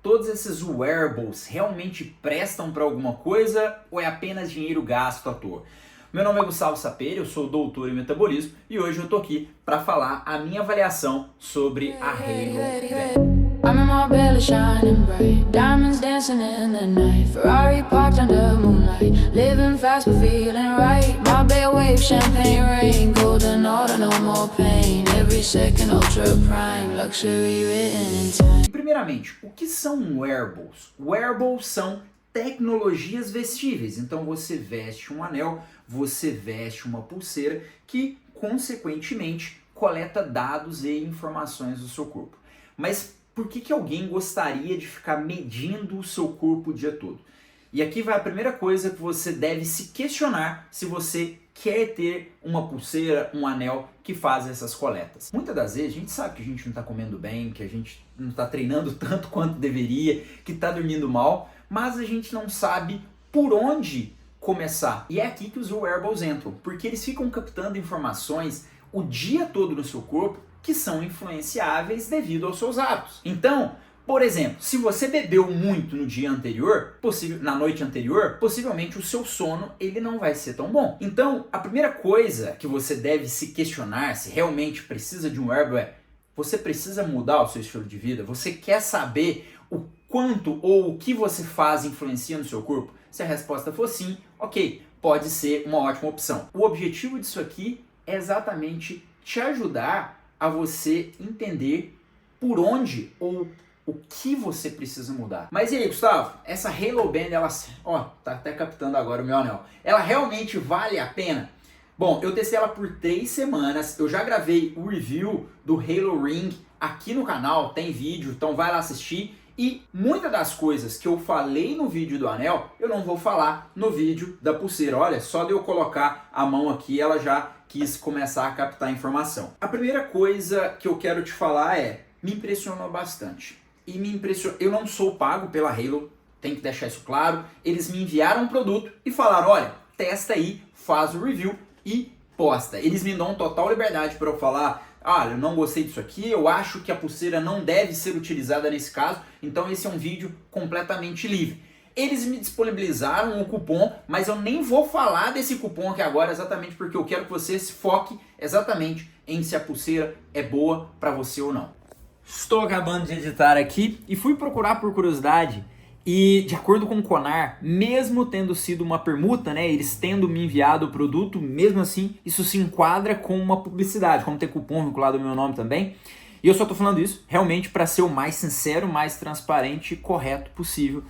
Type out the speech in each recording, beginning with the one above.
todos esses wearables realmente prestam para alguma coisa ou é apenas dinheiro gasto à toa? Meu nome é Gustavo Saperi, eu sou doutor em metabolismo e hoje eu tô aqui para falar a minha avaliação sobre a Halo Band. I'm in my belly shining bright, diamonds dancing in the night, Ferrari parked under moonlight, living fast but feeling right, my bed wave, champagne rain, golden order, no more pain, every second ultra prime, luxury written in time. Primeiramente, o que são wearables? Wearables são tecnologias vestíveis, então você veste um anel, você veste uma pulseira que consequentemente coleta dados e informações do seu corpo. Mas por que alguém gostaria de ficar medindo o seu corpo o dia todo? E aqui vai a primeira coisa que você deve se questionar se você quer ter uma pulseira, um anel que faz essas coletas. Muitas das vezes a gente sabe que a gente não está comendo bem, que a gente não está treinando tanto quanto deveria, que está dormindo mal, mas a gente não sabe por onde começar. E é aqui que os wearables entram, porque eles ficam captando informações o dia todo no seu corpo que são influenciáveis devido aos seus hábitos. Então, por exemplo, se você bebeu muito no dia anterior, na noite anterior, possivelmente o seu sono ele não vai ser tão bom. Então, a primeira coisa que você deve se questionar se realmente precisa de um wearable é: você precisa mudar o seu estilo de vida? Você quer saber o quanto ou o que você faz influencia no seu corpo? Se a resposta for sim, ok, pode ser uma ótima opção. O objetivo disso aqui é exatamente te ajudar a você entender por onde ou o que você precisa mudar. Mas e aí, Gustavo? Essa Halo Band, ela, tá até captando agora o meu anel. Ela realmente vale a pena? Bom, eu testei ela por 3 semanas, eu já gravei o review do Halo Ring aqui no canal, tem vídeo, então vai lá assistir. E muitas das coisas que eu falei no vídeo do anel, eu não vou falar no vídeo da pulseira. Olha, só de eu colocar a mão aqui, ela já quis começar a captar informação. A primeira coisa que eu quero te falar é, me impressionou bastante. E me impressionou, eu não sou pago pela Halo, tem que deixar isso claro. Eles me enviaram um produto e falaram, olha, testa aí, faz o review e posta. Eles me dão total liberdade para eu falar, olha, eu não gostei disso aqui, eu acho que a pulseira não deve ser utilizada nesse caso, então esse é um vídeo completamente livre. Eles me disponibilizaram um cupom, mas eu nem vou falar desse cupom aqui agora, exatamente porque eu quero que você se foque exatamente em se a pulseira é boa para você ou não. Estou acabando de editar aqui e fui procurar por curiosidade e, de acordo com o Conar, mesmo tendo sido uma permuta, né, eles tendo me enviado o produto, mesmo assim, isso se enquadra com uma publicidade, como ter cupom vinculado ao meu nome também. E eu só tô falando isso realmente para ser o mais sincero, mais transparente e correto possível.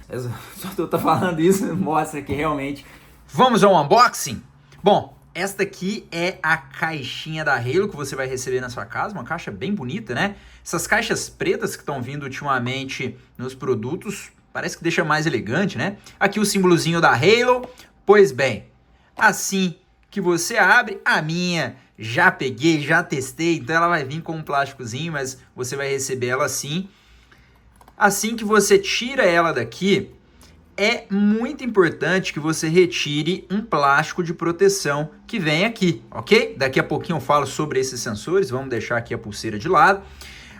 Só eu tô falando isso mostra que realmente... Vamos ao unboxing? Bom, esta aqui é a caixinha da Halo que você vai receber na sua casa, uma caixa bem bonita, né? Essas caixas pretas que estão vindo ultimamente nos produtos, parece que deixa mais elegante, né? Aqui o símbolozinho da Halo. Pois bem, assim que você abre, a minha já peguei, já testei, então ela vai vir com um plásticozinho, mas você vai receber ela assim. Assim que você tira ela daqui, é muito importante que você retire um plástico de proteção que vem aqui, ok? Daqui a pouquinho eu falo sobre esses sensores, vamos deixar aqui a pulseira de lado.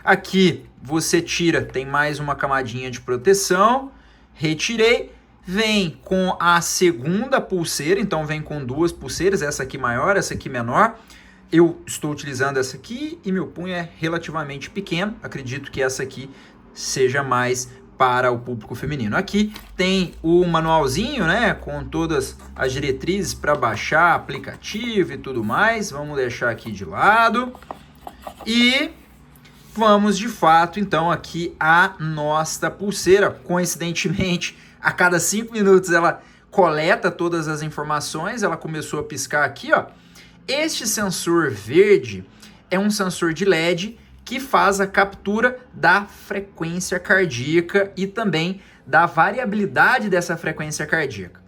Aqui você tira, tem mais uma camadinha de proteção, retirei, vem com a segunda pulseira, então vem com 2 pulseiras, essa aqui maior, essa aqui menor. Eu estou utilizando essa aqui e meu punho é relativamente pequeno, acredito que essa aqui seja mais para o público feminino. Aqui tem o manualzinho, né, com todas as diretrizes para baixar aplicativo e tudo mais, vamos deixar aqui de lado. E vamos de fato então aqui a nossa pulseira. Coincidentemente, a cada 5 minutos ela coleta todas as informações, ela começou a piscar aqui, ó. Este sensor verde é um sensor de LED que faz a captura da frequência cardíaca e também da variabilidade dessa frequência cardíaca.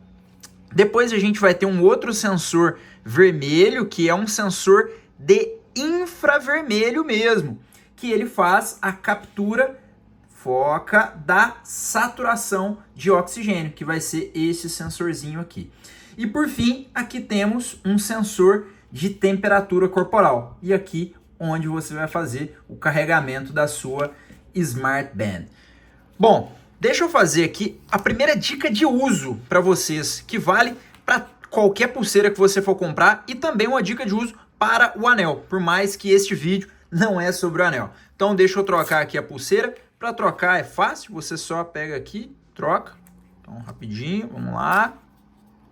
Depois a gente vai ter um outro sensor vermelho, que é um sensor de infravermelho mesmo, que ele faz a captura, foca, da saturação de oxigênio, que vai ser esse sensorzinho aqui. E por fim, aqui temos um sensor de temperatura corporal. E aqui onde você vai fazer o carregamento da sua Smart Band. Bom, deixa eu fazer aqui a primeira dica de uso para vocês, que vale para qualquer pulseira que você for comprar e também uma dica de uso para o anel, por mais que este vídeo não é sobre o anel. Então deixa eu trocar aqui a pulseira. Para trocar é fácil, você só pega aqui, troca. Então rapidinho, vamos lá.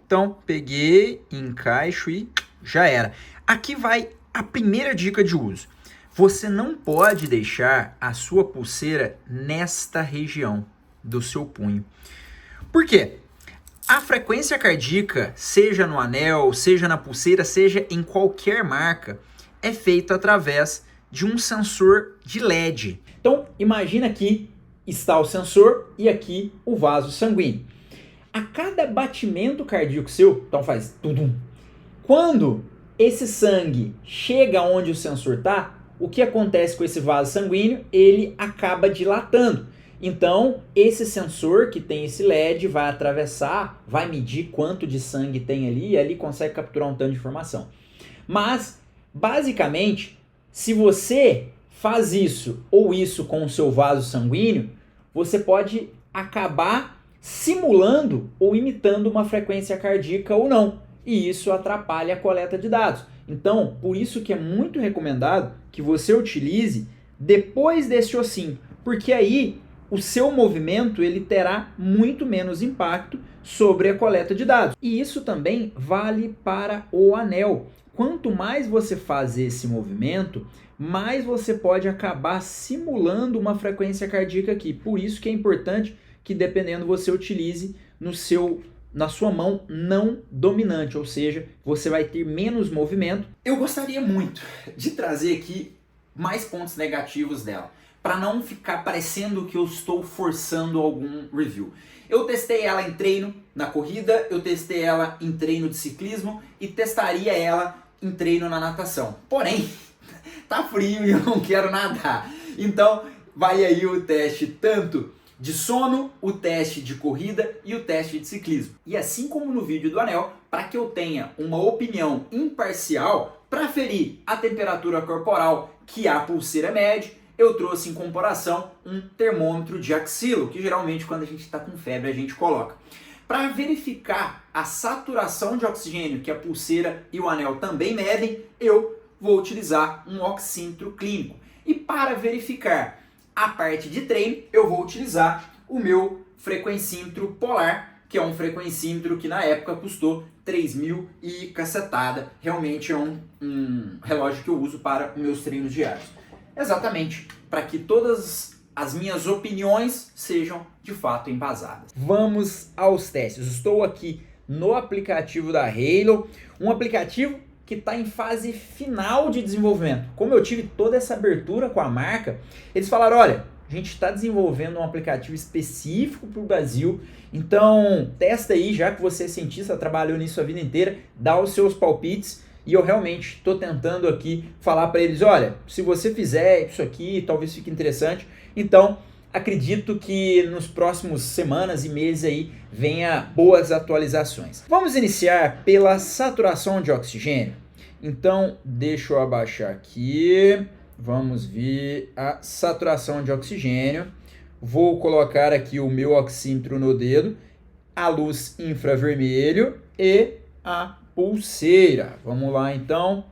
Então peguei, encaixo e já era. Aqui vai a primeira dica de uso. Você não pode deixar a sua pulseira nesta região do seu punho. Por quê? A frequência cardíaca, seja no anel, seja na pulseira, seja em qualquer marca, é feita através de um sensor de LED. Então, imagina que está o sensor e aqui o vaso sanguíneo. A cada batimento cardíaco seu, então faz tudum. Quando esse sangue chega onde o sensor está, o que acontece com esse vaso sanguíneo? Ele acaba dilatando. Então, esse sensor que tem esse LED vai atravessar, vai medir quanto de sangue tem ali e ali consegue capturar um tanto de informação. Mas, basicamente, se você faz isso ou isso com o seu vaso sanguíneo, você pode acabar simulando ou imitando uma frequência cardíaca ou não. E isso atrapalha a coleta de dados. Então, por isso que é muito recomendado que você utilize depois desse ossinho, porque aí o seu movimento ele terá muito menos impacto sobre a coleta de dados. E isso também vale para o anel. Quanto mais você faz esse movimento, mais você pode acabar simulando uma frequência cardíaca aqui. Por isso que é importante que, dependendo, você utilize na sua mão não dominante, ou seja, você vai ter menos movimento. Eu gostaria muito de trazer aqui mais pontos negativos dela, para não ficar parecendo que eu estou forçando algum review. Eu testei ela em treino na corrida, eu testei ela em treino de ciclismo e testaria ela em treino na natação. Porém, tá frio e eu não quero nadar. Então, vai aí o teste tanto de sono, o teste de corrida e o teste de ciclismo. E assim como no vídeo do anel, para que eu tenha uma opinião imparcial para ferir a temperatura corporal que a pulseira mede, eu trouxe em comparação um termômetro de axilo, que geralmente quando a gente está com febre a gente coloca. Para verificar a saturação de oxigênio que a pulseira e o anel também medem, eu vou utilizar um oxímetro clínico. E para verificar a parte de treino, eu vou utilizar o meu frequencímetro polar, que é um frequencímetro que na época custou 3.000 e cacetada. Realmente é um relógio que eu uso para os meus treinos diários. Exatamente, para que todas as minhas opiniões sejam de fato embasadas. Vamos aos testes. Estou aqui no aplicativo da Halo, um aplicativo que está em fase final de desenvolvimento. Como eu tive toda essa abertura com a marca, eles falaram, olha, a gente está desenvolvendo um aplicativo específico para o Brasil, então testa aí, já que você é cientista, trabalhou nisso a vida inteira, dá os seus palpites. E eu realmente estou tentando aqui falar para eles, olha, se você fizer isso aqui, talvez fique interessante. Então, acredito que nos próximos semanas e meses aí venha boas atualizações. Vamos iniciar pela saturação de oxigênio. Então, deixa eu abaixar aqui. Vamos ver a saturação de oxigênio. Vou colocar aqui o meu oxímetro no dedo, a luz infravermelho e a pulseira. Vamos lá então.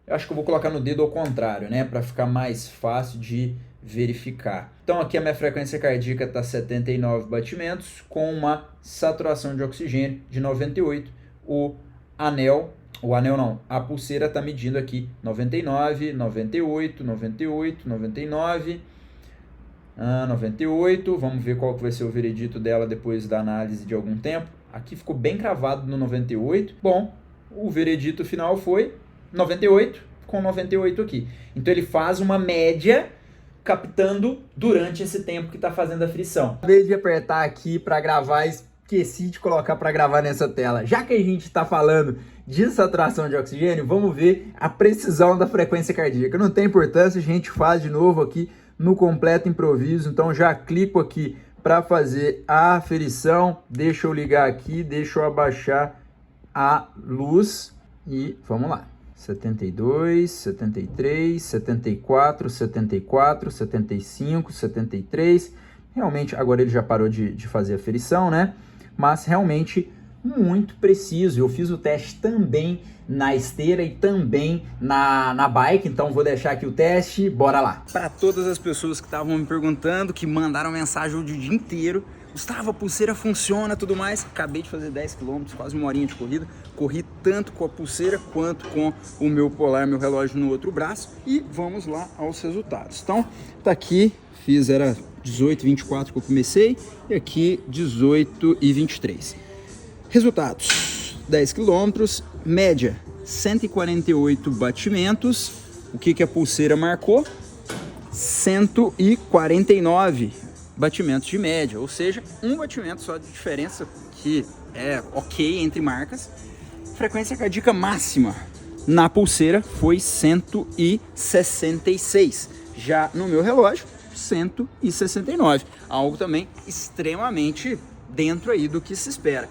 Eu acho que eu vou colocar no dedo ao contrário, né, para ficar mais fácil de verificar. Então aqui a minha frequência cardíaca está 79 batimentos com uma saturação de oxigênio de 98. A pulseira está medindo aqui 99, 98, 98, 99, 98. Vamos ver qual que vai ser o veredito dela depois da análise de algum tempo. Aqui ficou bem cravado no 98. Bom, o veredito final foi 98 com 98 aqui. Então ele faz uma média captando durante esse tempo que está fazendo a frição. Acabei de apertar aqui para gravar, esqueci de colocar para gravar nessa tela. Já que a gente está falando de saturação de oxigênio, vamos ver a precisão da frequência cardíaca. Não tem importância, a gente faz de novo aqui no completo improviso. Então já clico aqui para fazer a aferição, deixa eu ligar aqui, deixa eu abaixar a luz e vamos lá. 72, 73, 74, 74, 75, 73, realmente, agora ele já parou de fazer a ferição, né? Mas realmente muito preciso. Eu fiz o teste também na esteira e também na bike, então vou deixar aqui o teste, bora lá. Para todas as pessoas que estavam me perguntando, que mandaram mensagem o dia inteiro, Gustavo, a pulseira funciona, tudo mais. Acabei de fazer 10 km, quase uma horinha de corrida. Corri tanto com a pulseira quanto com o meu polar, meu relógio no outro braço. E vamos lá aos resultados. Então, tá aqui, era 18h24 que eu comecei e aqui 18h23. Resultados: 10 km, média 148 batimentos. O que a pulseira marcou? 149 batimentos de média, ou seja, um batimento só de diferença, que é ok entre marcas. Frequência cardíaca máxima na pulseira foi 166, já no meu relógio 169, algo também extremamente dentro aí do que se espera.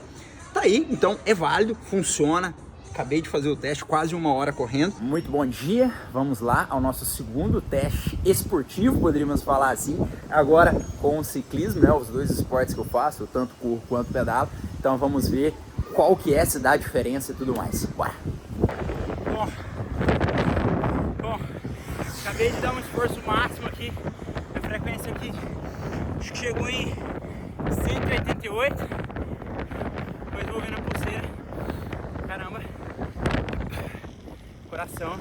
Tá aí, então é válido, funciona. Acabei de fazer o teste, quase uma hora correndo. Muito bom dia, vamos lá ao nosso segundo teste esportivo, poderíamos falar assim, agora com o ciclismo, né, os dois esportes que eu faço, eu tanto corro quanto pedalo. Então vamos ver qual que é, se dá diferença e tudo mais. Bora! Bom, acabei de dar um esforço máximo aqui, a frequência aqui acho que chegou em 188, depois vou ver na pulseira, caramba, coração,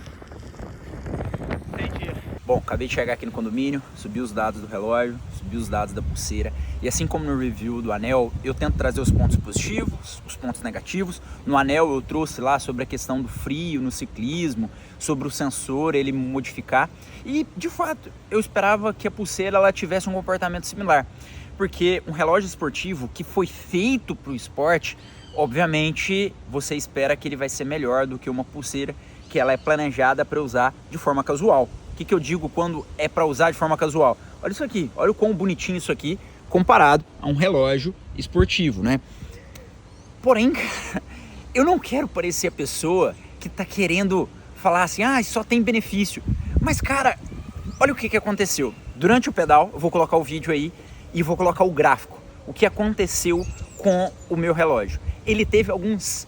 entendi. Bom, acabei de chegar aqui no condomínio, subi os dados do relógio, subi os dados da pulseira. E assim como no review do anel, eu tento trazer os pontos positivos, os pontos negativos. No anel eu trouxe lá sobre a questão do frio no ciclismo, sobre o sensor, ele modificar. E, de fato, eu esperava que a pulseira ela tivesse um comportamento similar. Porque um relógio esportivo que foi feito para o esporte, obviamente você espera que ele vai ser melhor do que uma pulseira que ela é planejada para usar de forma casual. O que eu digo quando é para usar de forma casual? Olha isso aqui, olha o quão bonitinho isso aqui comparado a um relógio esportivo, né? Porém, cara, eu não quero parecer a pessoa que tá querendo falar assim, só tem benefício. Mas, cara, olha o que aconteceu. Durante o pedal, eu vou colocar o vídeo aí e vou colocar o gráfico. O que aconteceu com o meu relógio. Ele teve alguns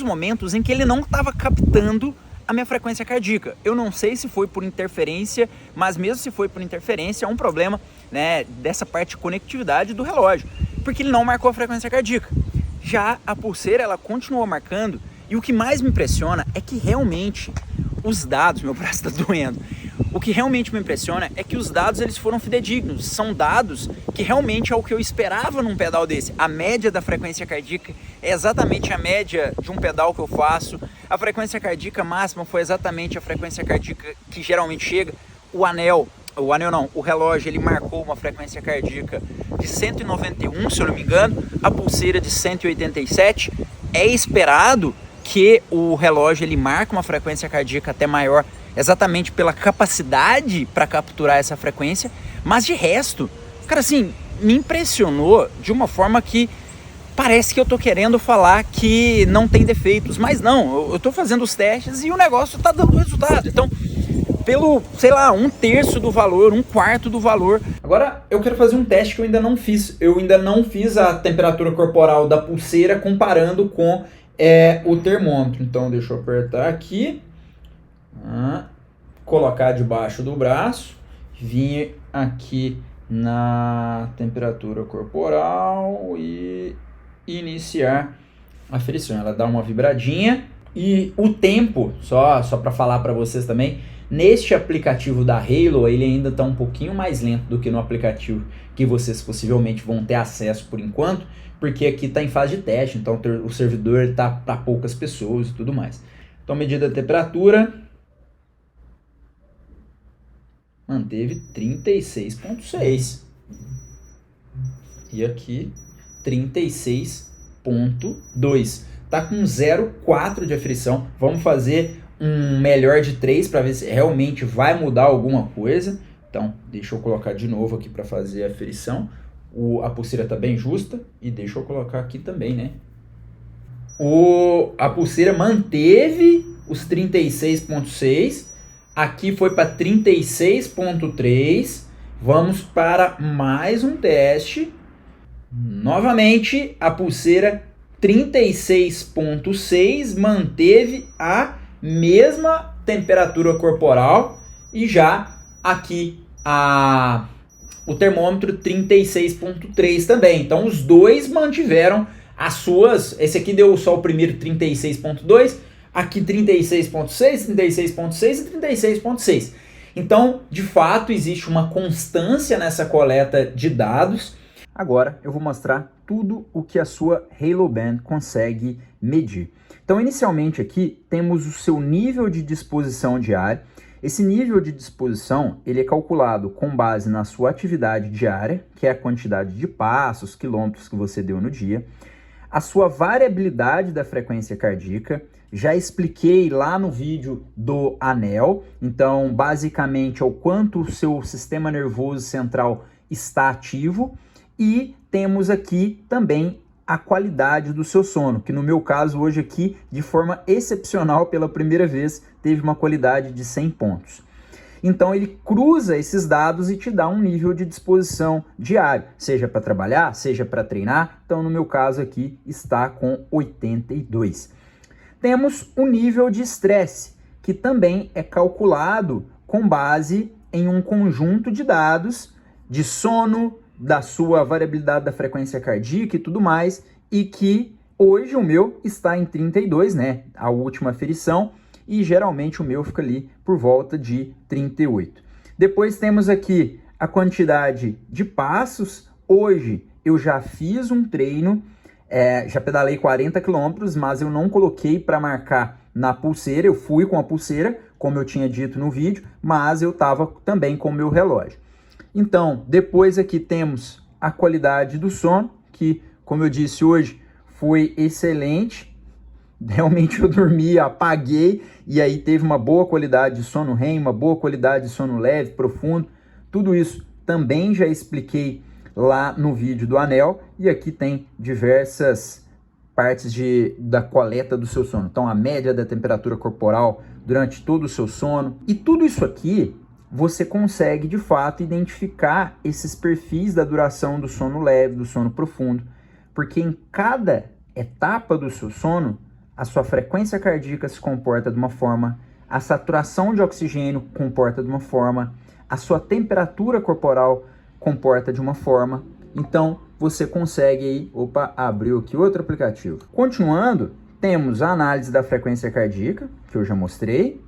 momentos em que ele não estava captando a minha frequência cardíaca. Eu não sei se foi por interferência, mas mesmo se foi por interferência, é um problema, né, dessa parte de conectividade do relógio, porque ele não marcou a frequência cardíaca. Já a pulseira, ela continuou marcando, e o que mais me impressiona é que realmente os dados, meu braço está doendo, o que realmente me impressiona é que os dados eles foram fidedignos, são dados que realmente é o que eu esperava num pedal desse. A média da frequência cardíaca é exatamente a média de um pedal que eu faço, a frequência cardíaca máxima foi exatamente a frequência cardíaca que geralmente chega. O relógio ele marcou uma frequência cardíaca de 191, se eu não me engano, a pulseira de 187. É esperado que o relógio ele marque uma frequência cardíaca até maior, exatamente pela capacidade para capturar essa frequência, mas de resto, cara, assim, me impressionou de uma forma que parece que eu tô querendo falar que não tem defeitos, mas não, eu tô fazendo os testes e o negócio tá dando resultado. Então, pelo, sei lá, 1/3 do valor, 1/4 do valor. Agora, eu quero fazer um teste que eu ainda não fiz. Eu ainda não fiz a temperatura corporal da pulseira comparando com o termômetro. Então, deixa eu apertar aqui. Colocar debaixo do braço, vir aqui na temperatura corporal e iniciar a aferição. Ela dá uma vibradinha e o tempo, só para falar para vocês também, neste aplicativo da Halo ele ainda está um pouquinho mais lento do que no aplicativo que vocês possivelmente vão ter acesso por enquanto, porque aqui está em fase de teste, então o servidor está para poucas pessoas e tudo mais. Então, medida da temperatura, manteve 36,6 e aqui 36,2. Tá com 0,4 de aferição. Vamos fazer um melhor de 3 para ver se realmente vai mudar alguma coisa. Então, deixa eu colocar de novo aqui para fazer a aferição. A pulseira tá bem justa e deixa eu colocar aqui também, né? A pulseira manteve os 36,6. Aqui foi para 36,3 Vamos para mais um teste. Novamente, a pulseira 36,6 manteve a mesma temperatura corporal e já aqui o termômetro 36,3 também. Então os dois mantiveram as suas. Esse aqui deu só o primeiro 36,2, aqui 36,6, 36,6 e 36,6. Então, de fato, existe uma constância nessa coleta de dados. Agora eu vou mostrar tudo o que a sua Halo Band consegue medir. Então, inicialmente aqui temos o seu nível de disposição diária. Esse nível de disposição ele é calculado com base na sua atividade diária, que é a quantidade de passos, quilômetros que você deu no dia, a sua variabilidade da frequência cardíaca. Já expliquei lá no vídeo do anel, então basicamente é o quanto o seu sistema nervoso central está ativo, e temos aqui também a qualidade do seu sono, que no meu caso hoje aqui, de forma excepcional, pela primeira vez, teve uma qualidade de 100 pontos. Então ele cruza esses dados e te dá um nível de disposição diário, seja para trabalhar, seja para treinar. Então no meu caso aqui está com 82. Temos o nível de estresse, que também é calculado com base em um conjunto de dados de sono, da sua variabilidade da frequência cardíaca e tudo mais, e que hoje o meu está em 32, né? A última aferição, e geralmente o meu fica ali por volta de 38. Depois temos aqui a quantidade de passos. Hoje eu já fiz um treino, já pedalei 40 km, mas eu não coloquei para marcar na pulseira. Eu fui com a pulseira, como eu tinha dito no vídeo, mas eu estava também com o meu relógio. Então, depois aqui temos a qualidade do sono, que, como eu disse hoje, foi excelente. Realmente eu dormi, apaguei, e aí teve uma boa qualidade de sono REM, uma boa qualidade de sono leve, profundo. Tudo isso também já expliquei lá no vídeo do anel, e aqui tem diversas partes da coleta do seu sono. Então, a média da temperatura corporal durante todo o seu sono. E tudo isso aqui, você consegue, de fato, identificar esses perfis da duração do sono leve, do sono profundo, porque em cada etapa do seu sono, a sua frequência cardíaca se comporta de uma forma, a saturação de oxigênio comporta de uma forma, a sua temperatura corporal comporta de uma forma. Então, você consegue aí... Opa, abriu aqui outro aplicativo. Continuando, temos a análise da frequência cardíaca, que eu já mostrei.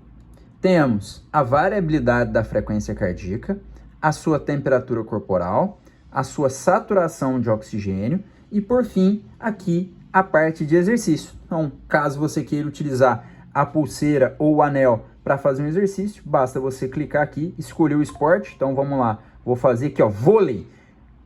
Temos a variabilidade da frequência cardíaca, a sua temperatura corporal, a sua saturação de oxigênio e, por fim, aqui a parte de exercício. Então, caso você queira utilizar a pulseira ou o anel para fazer um exercício, basta você clicar aqui, escolher o esporte. Então, vamos lá, vou fazer aqui, ó, vôlei.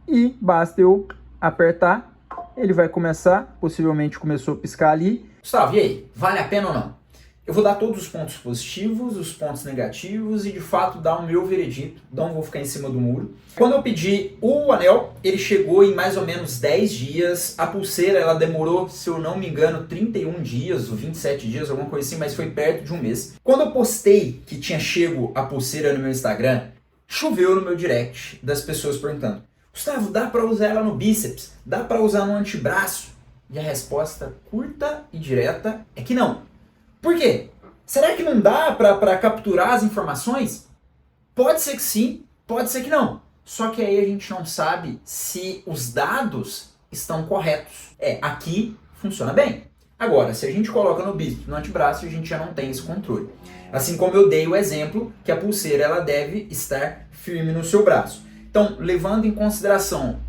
E basta eu apertar, ele vai começar, possivelmente começou a piscar ali. Gustavo, e aí? Vale a pena ou não? Eu vou dar todos os pontos positivos, os pontos negativos e de fato dar o meu veredito, não vou ficar em cima do muro. Quando eu pedi o anel, ele chegou em mais ou menos 10 dias. A pulseira, ela demorou, se eu não me engano, 31 dias ou 27 dias, alguma coisa assim, mas foi perto de um mês. Quando eu postei que tinha chego a pulseira no meu Instagram, choveu no meu direct das pessoas perguntando: Gustavo, dá para usar ela no bíceps? Dá para usar no antebraço? E a resposta curta e direta é que não. Por quê? Será que não dá para capturar as informações? Pode ser que sim, pode ser que não. Só que aí a gente não sabe se os dados estão corretos. Aqui funciona bem. Agora, se a gente coloca no bíceps, no antebraço, a gente já não tem esse controle. Assim como eu dei o exemplo que a pulseira ela deve estar firme no seu braço. Então, levando em consideração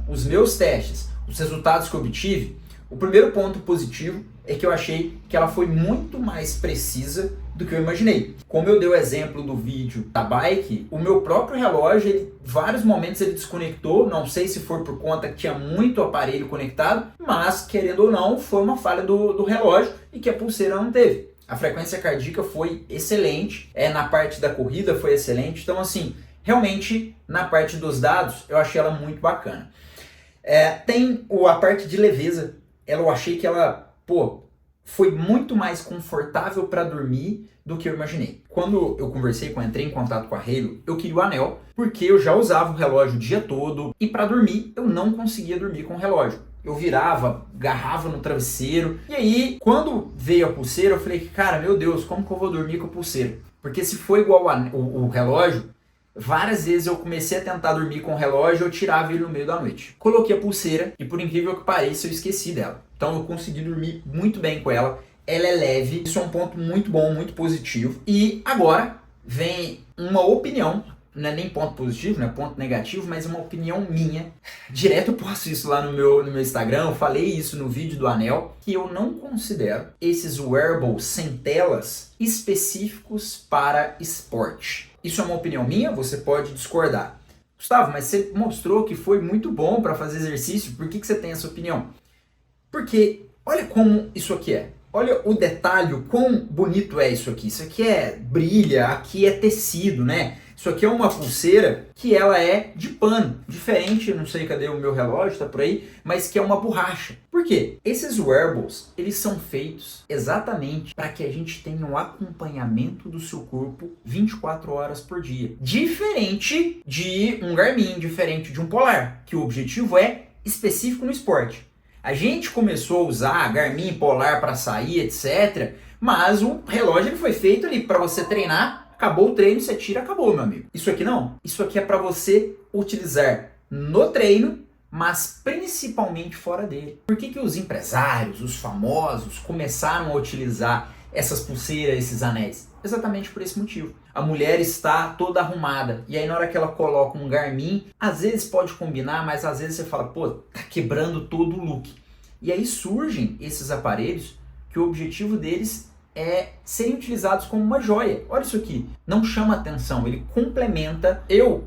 os meus testes, os resultados que eu obtive, o primeiro ponto positivo é que eu achei que ela foi muito mais precisa do que eu imaginei. Como eu dei o exemplo do vídeo da bike, o meu próprio relógio, em vários momentos ele desconectou, não sei se foi por conta que tinha muito aparelho conectado, mas, querendo ou não, foi uma falha do relógio e que a pulseira não teve. A frequência cardíaca foi excelente, na parte da corrida foi excelente, então assim, realmente na parte dos dados eu achei ela muito bacana. Tem a parte de leveza, eu achei que ela, foi muito mais confortável para dormir do que eu imaginei. Quando eu entrei em contato com a Halo, eu queria o anel, porque eu já usava o relógio o dia todo, e para dormir, eu não conseguia dormir com o relógio. Eu virava, agarrava no travesseiro, e aí, quando veio a pulseira, eu falei, cara, meu Deus, como que eu vou dormir com a pulseira? Porque se for igual o relógio, várias vezes eu comecei a tentar dormir com o relógio, eu tirava ele no meio da noite. Coloquei a pulseira, e por incrível que pareça, eu esqueci dela. Então eu consegui dormir muito bem com ela. Ela é leve, isso é um ponto muito bom, muito positivo. E agora vem uma opinião, não é nem ponto positivo, não é ponto negativo, mas uma opinião minha. Direto eu posto isso lá no meu Instagram, eu falei isso no vídeo do anel, que eu não considero esses wearables sem telas específicos para esporte. Isso é uma opinião minha, você pode discordar. Gustavo, mas você mostrou que foi muito bom para fazer exercício, por que você tem essa opinião? Porque olha como isso aqui é. Olha o detalhe, o quão bonito é isso aqui. Isso aqui brilha, aqui é tecido, né? Isso aqui é uma pulseira que ela é de pano. Diferente, não sei cadê o meu relógio, tá por aí, mas que é uma borracha. Por quê? Esses wearables, eles são feitos exatamente para que a gente tenha um acompanhamento do seu corpo 24 horas por dia. Diferente de um Garmin, diferente de um Polar, que o objetivo é específico no esporte. A gente começou a usar Garmin, Polar para sair, etc. Mas o relógio ele foi feito ali para você treinar, acabou o treino, você tira, acabou, meu amigo. Isso aqui não. Isso aqui é para você utilizar no treino, mas principalmente fora dele. Por que os empresários, os famosos, começaram a utilizar essas pulseiras, esses anéis? Exatamente por esse motivo. A mulher está toda arrumada, e aí na hora que ela coloca um Garmin, às vezes pode combinar, mas às vezes você fala, pô, tá quebrando todo o look. E aí surgem esses aparelhos que o objetivo deles é serem utilizados como uma joia. Olha isso aqui, não chama atenção, ele complementa. Eu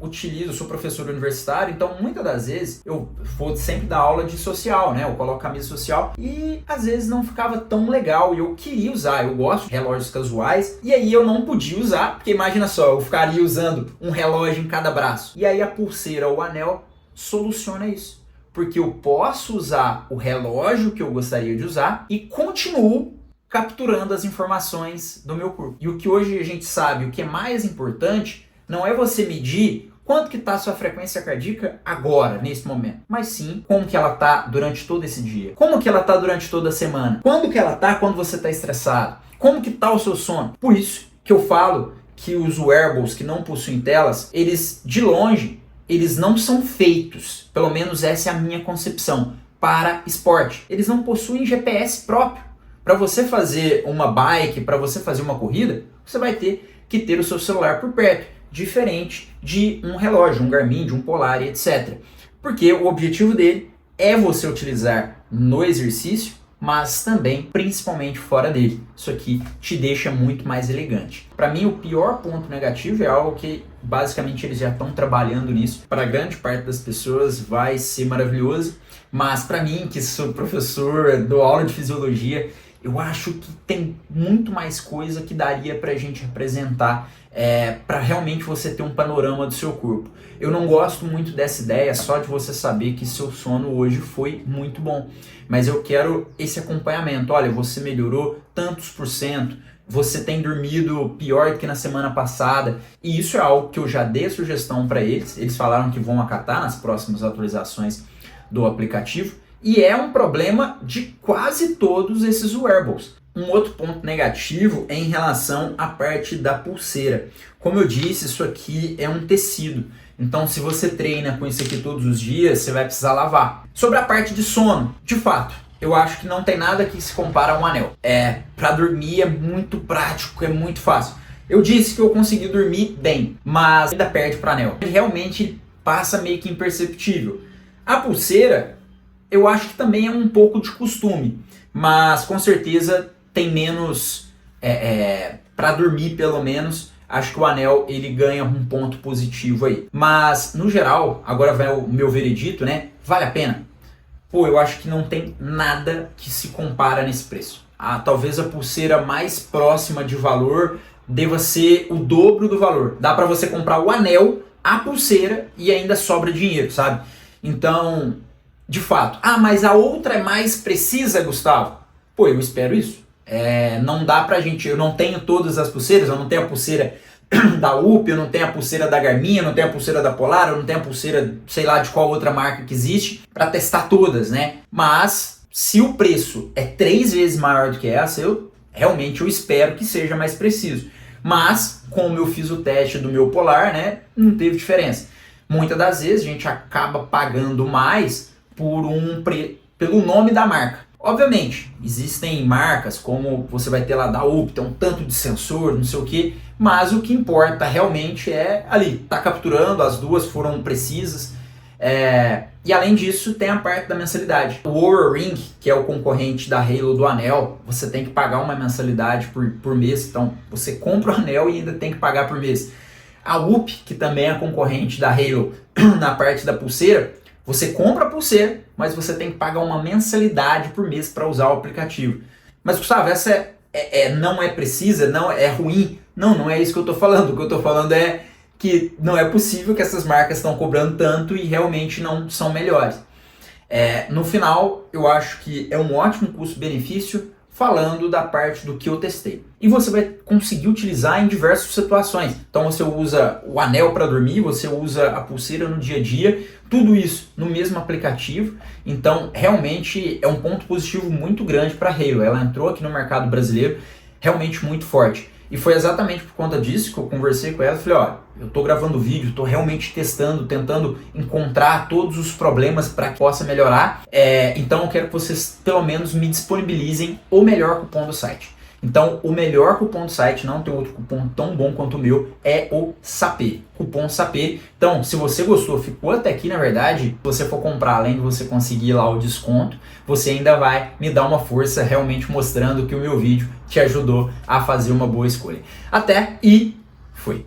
sou professor universitário, então muitas das vezes eu vou sempre dar aula de social, né? Eu coloco camisa social e às vezes não ficava tão legal e eu queria usar. Eu gosto de relógios casuais e aí eu não podia usar, porque imagina só, eu ficaria usando um relógio em cada braço. E aí a pulseira ou o anel soluciona isso. Porque eu posso usar o relógio que eu gostaria de usar e continuo capturando as informações do meu corpo. E o que hoje a gente sabe, o que é mais importante, não é você medir quanto que está a sua frequência cardíaca agora, nesse momento, mas sim como que ela está durante todo esse dia, como que ela está durante toda a semana, quando que ela está quando você está estressado, como que está o seu sono. Por isso que eu falo que os wearables que não possuem telas, eles, de longe, eles não são feitos, pelo menos essa é a minha concepção, para esporte. Eles não possuem GPS próprio. Para você fazer uma bike, para você fazer uma corrida, você vai ter que ter o seu celular por perto, diferente de um relógio, um Garmin, de um Polar e etc. Porque o objetivo dele é você utilizar no exercício, mas também, principalmente fora dele. Isso aqui te deixa muito mais elegante. Para mim, o pior ponto negativo é algo que, basicamente, eles já estão trabalhando nisso. Para grande parte das pessoas vai ser maravilhoso, mas para mim, que sou professor, dou aula de fisiologia, eu acho que tem muito mais coisa que daria pra gente apresentar para realmente você ter um panorama do seu corpo. Eu não gosto muito dessa ideia só de você saber que seu sono hoje foi muito bom, mas eu quero esse acompanhamento. Olha, você melhorou tantos %, você tem dormido pior do que na semana passada, e isso é algo que eu já dei a sugestão para eles. Eles falaram que vão acatar nas próximas atualizações do aplicativo. E é um problema de quase todos esses wearables. Um outro ponto negativo é em relação à parte da pulseira. Como eu disse, isso aqui é um tecido. Então, se você treina com isso aqui todos os dias, você vai precisar lavar. Sobre a parte de sono, de fato, eu acho que não tem nada que se compara a um anel. Para dormir é muito prático, é muito fácil. Eu disse que eu consegui dormir bem, mas ainda perde para anel. Ele realmente passa meio que imperceptível. A pulseira, eu acho que também é um pouco de costume, mas com certeza tem menos, para dormir pelo menos, acho que o anel ele ganha um ponto positivo aí. Mas no geral, agora vai o meu veredito, né? Vale a pena? Pô, eu acho que não tem nada que se compara nesse preço. Talvez a pulseira mais próxima de valor deva ser o dobro do valor. Dá para você comprar o anel, a pulseira e ainda sobra dinheiro, sabe? Então, de fato. Mas a outra é mais precisa, Gustavo? Pô, eu espero isso. Não dá pra gente, eu não tenho todas as pulseiras, eu não tenho a pulseira da UP, eu não tenho a pulseira da Garmin, eu não tenho a pulseira da Polar, eu não tenho a pulseira, sei lá, de qual outra marca que existe, para testar todas, né? Mas se o preço é 3 vezes maior do que essa, eu espero que seja mais preciso. Mas, como eu fiz o teste do meu Polar, né, não teve diferença. Muitas das vezes a gente acaba pagando mais pelo nome da marca. Obviamente, existem marcas como você vai ter lá da UP, tem um tanto de sensor, não sei o que, mas o que importa realmente é ali, tá capturando, as duas foram precisas. E além disso, tem a parte da mensalidade. O Oura Ring, que é o concorrente da Halo do anel, você tem que pagar uma mensalidade por mês, então você compra o anel e ainda tem que pagar por mês. A UP, que também é concorrente da Halo na parte da pulseira, você compra a pulseira, mas você tem que pagar uma mensalidade por mês para usar o aplicativo. Mas, Gustavo, essa não é precisa, não é ruim? Não é isso que eu estou falando. O que eu estou falando é que não é possível que essas marcas estão cobrando tanto e realmente não são melhores. No final, eu acho que é um ótimo custo-benefício falando da parte do que eu testei. E você vai conseguir utilizar em diversas situações. Então você usa o anel para dormir, você usa a pulseira no dia a dia, tudo isso no mesmo aplicativo. Então realmente é um ponto positivo muito grande para a Halo. Ela entrou aqui no mercado brasileiro realmente muito forte. E foi exatamente por conta disso que eu conversei com ela e falei, ó, eu tô gravando vídeo, tô realmente testando, tentando encontrar todos os problemas para que possa melhorar. Então eu quero que vocês pelo menos me disponibilizem o melhor cupom do site. Então o melhor cupom do site, não tem outro cupom tão bom quanto o meu, é o SAPE, cupom SAPE. Então se você gostou, ficou até aqui na verdade, se você for comprar, além de você conseguir lá o desconto, você ainda vai me dar uma força realmente mostrando que o meu vídeo te ajudou a fazer uma boa escolha. Até e fui!